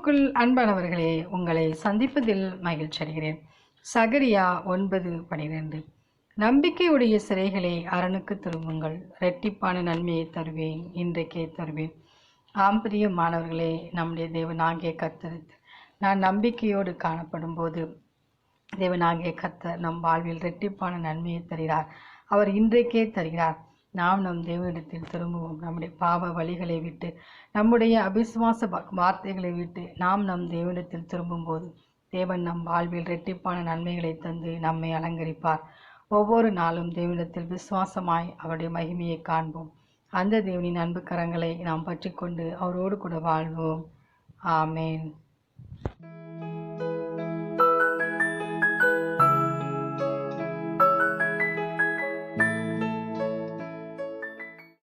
கிறிஸ்துவுக்குள் அன்பானவர்களே, உங்களை சந்திப்பதில் மகிழ்ச்சி அடைகிறேன். சகரியா 9:12. நம்பிக்கையுடைய சிறைகளே, அரணுக்கு திரும்புங்கள், இரட்டிப்பான நன்மையை தருவேன், இன்றைக்கே தருவேன். பிரியமானவர்களே, நம்முடைய தேவனாகிய கர்த்தர் நான் நம்பிக்கையோடு காணப்படும் போது தேவனாகிய கர்த்தர் நம் வாழ்வில் இரட்டிப்பான நன்மையை தருகிறார். அவர் இன்றைக்கே தருகிறார். நாம் நம் தேவனிடத்தில் திரும்புவோம். நம்முடைய பாவ வழிகளை விட்டு, நம்முடைய அபிசுவாச வார்த்தைகளை விட்டு நாம் நம் தேவனிடத்தில் திரும்பும்போது தேவன் நம் வாழ்வில் இரட்டிப்பான நன்மைகளை தந்து நம்மை அலங்கரிப்பார். ஒவ்வொரு நாளும் தேவனிடத்தில் விசுவாசமாய் அவருடைய மகிமையை காண்போம். அந்த தேவனின் அன்பு கரங்களை நாம் பற்றி கொண்டு அவரோடு கூட வாழ்வோம். ஆமேன்.